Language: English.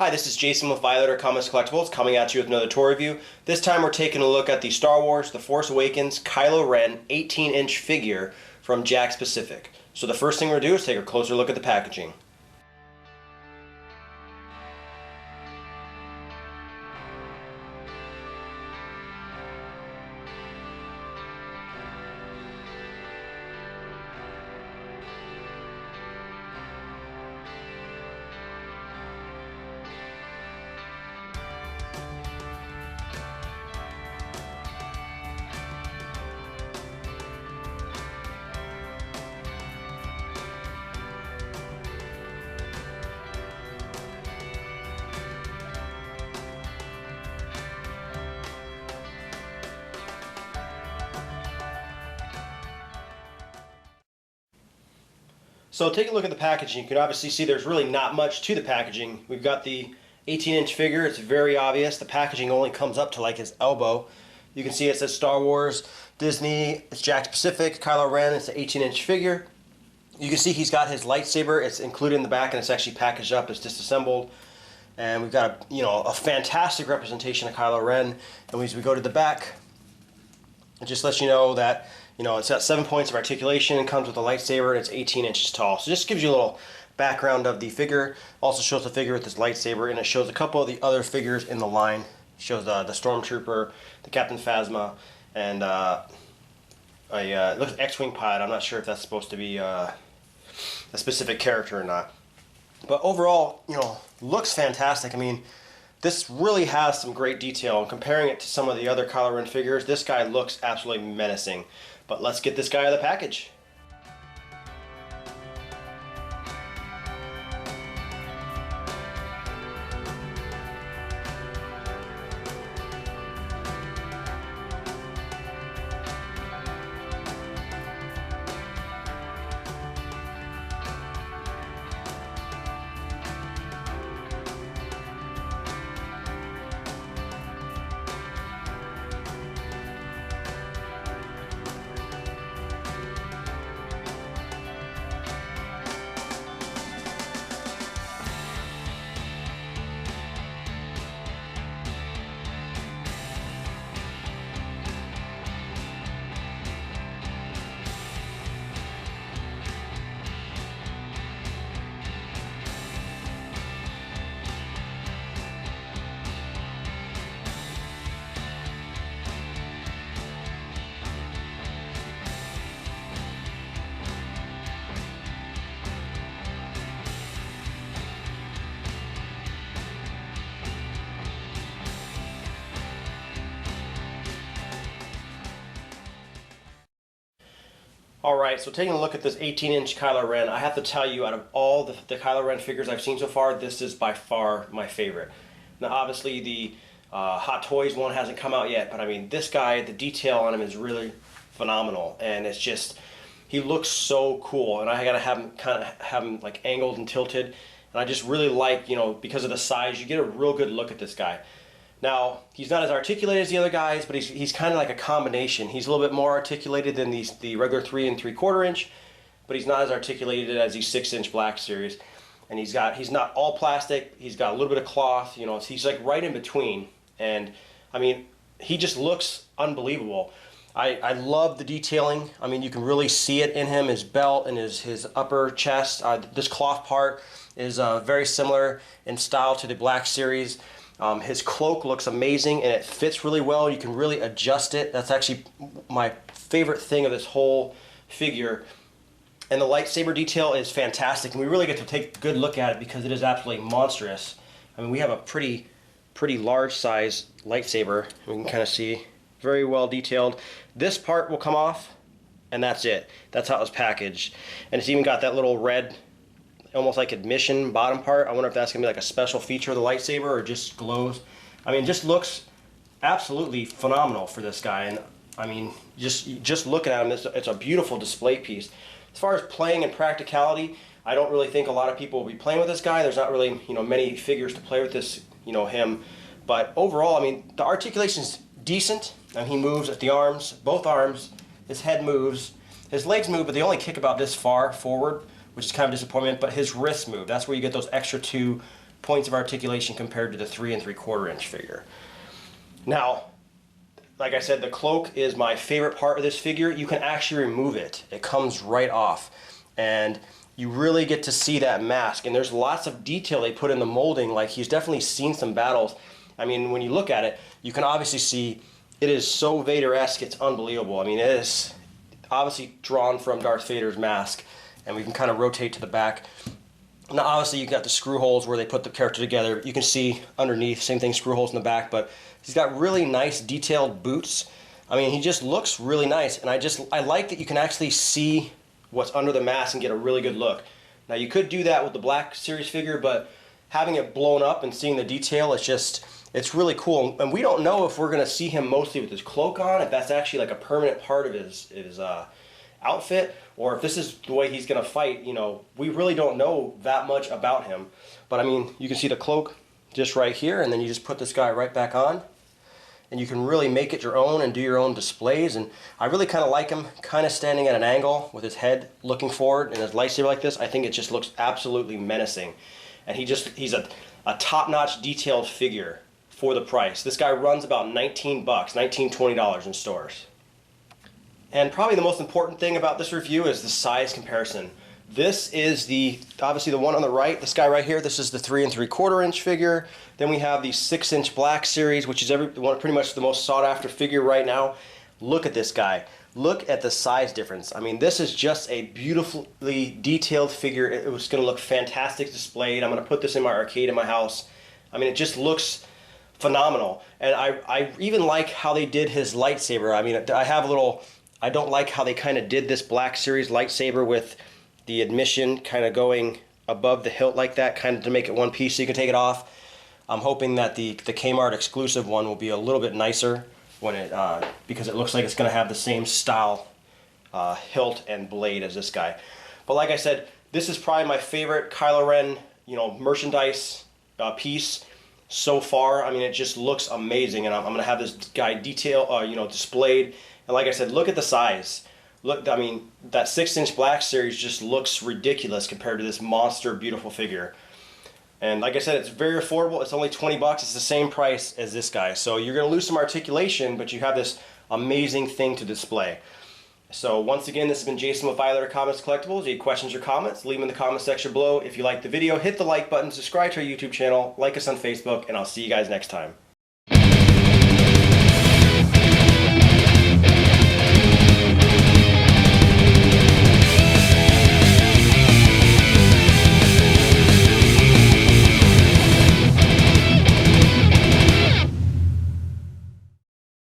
Hi, this is Jason with Violator Comics Collectibles coming at you with another toy review. This time we're taking a look at the Star Wars The Force Awakens Kylo Ren 18-inch figure from Jakks Pacific. So the first thing we're going to do is take a closer look at the packaging. So take a look at the packaging. You can obviously see there's really not much to the packaging. We've got the 18-inch figure. It's very obvious. The packaging only comes up to like his elbow. You can see it says Star Wars, Disney, it's Jakks Pacific, Kylo Ren. It's an 18-inch figure. You can see he's got his lightsaber. It's included in the back and it's actually packaged up. It's disassembled. And we've got a fantastic representation of Kylo Ren. And as we go to the back, it just lets you know that it's got 7 points of articulation and comes with a lightsaber and it's 18 inches tall. So just gives you a little background of the figure. Also shows the figure with this lightsaber, and it shows a couple of the other figures in the line. It shows the Stormtrooper, the Captain Phasma, and it looks X-Wing pilot. I'm not sure if that's supposed to be a specific character or not. But overall, looks fantastic. I mean, this really has some great detail. And comparing it to some of the other Kylo Ren figures, this guy looks absolutely menacing. But let's get this guy out of the package. Alright, so taking a look at this 18-inch Kylo Ren, I have to tell you, out of all the Kylo Ren figures I've seen so far, this is by far my favorite. Now obviously the Hot Toys one hasn't come out yet, but I mean this guy, the detail on him is really phenomenal, and it's just, he looks so cool, and I gotta have him like angled and tilted, and I just really like, because of the size, you get a real good look at this guy. Now, he's not as articulated as the other guys, but he's kind of like a combination. He's a little bit more articulated than the regular 3 3/4 inch, but he's not as articulated as the 6-inch Black Series. And he's not all plastic. He's got a little bit of cloth. He's like right in between. And I mean, he just looks unbelievable. I love the detailing. I mean, you can really see it in him, his belt and his upper chest. This cloth part is very similar in style to the Black Series. His cloak looks amazing and it fits really well. You can really adjust it. That's actually my favorite thing of this whole figure. And the lightsaber detail is fantastic, and we really get to take a good look at it because it is absolutely monstrous. I mean, we have a pretty large size lightsaber. We can kind of see very well detailed. This part will come off and that's it. That's how it was packaged. And it's even got that little red, almost like admission bottom part. I wonder if that's gonna be like a special feature of the lightsaber or just glows. I mean, it just looks absolutely phenomenal for this guy. And I mean, just looking at him, it's a beautiful display piece. As far as playing and practicality, I don't really think a lot of people will be playing with this guy. There's not really, many figures to play with this, him. But overall, I mean, the articulation's decent. And he moves at the arms, both arms. His head moves. His legs move, but they only kick about this far forward, which is kind of a disappointment. But his wrists move. That's where you get those extra 2 points of articulation compared to the 3 3/4 inch figure. Now, like I said, the cloak is my favorite part of this figure. You can actually remove it. It comes right off. And you really get to see that mask. And there's lots of detail they put in the molding. Like, he's definitely seen some battles. I mean, when you look at it, you can obviously see it is so Vader-esque, it's unbelievable. I mean, it is obviously drawn from Darth Vader's mask. And we can kind of rotate to the back. Now, obviously, you got the screw holes where they put the character together. You can see underneath, same thing, screw holes in the back. But he's got really nice detailed boots. I mean, he just looks really nice. And I like that you can actually see what's under the mask and get a really good look. Now, you could do that with the Black Series figure, but having it blown up and seeing the detail, it's really cool. And we don't know if we're going to see him mostly with his cloak on, if that's actually like a permanent part of his outfit, or if this is the way he's going to fight. You know, we really don't know that much about him. But I mean, you can see the cloak just right here, and then you just put this guy right back on. And you can really make it your own and do your own displays. And I really kind of like him kind of standing at an angle with his head looking forward and his lightsaber like this. I think it just looks absolutely menacing. And he's a top-notch detailed figure for the price. This guy runs about $19, $20 in stores. And probably the most important thing about this review is the size comparison. This is obviously the one on the right, this guy right here. This is the 3 3/4 inch figure. Then we have the 6 inch Black Series, which is pretty much the most sought after figure right now. Look at this guy. Look at the size difference. I mean, this is just a beautifully detailed figure. It was going to look fantastic displayed. I'm going to put this in my arcade in my house. I mean, it just looks phenomenal. And I even like how they did his lightsaber. I mean, I don't like how they kind of did this Black Series lightsaber with the admission kind of going above the hilt like that, kind of to make it one piece so you can take it off. I'm hoping that the Kmart exclusive one will be a little bit nicer when because it looks like it's going to have the same style hilt and blade as this guy. But like I said, this is probably my favorite Kylo Ren, merchandise piece so far. I mean, it just looks amazing, and I'm going to have this guy displayed. And like I said, look at the size. Look, I mean, that 6 inch Black Series just looks ridiculous compared to this monster beautiful figure. And like I said, it's very affordable. It's only $20. It's the same price as this guy. So you're going to lose some articulation, but you have this amazing thing to display. So once again, this has been Jason with Violator Comics Collectibles. If you have questions or comments, leave them in the comment section below. If you like the video, hit the like button, subscribe to our YouTube channel, like us on Facebook, and I'll see you guys next time.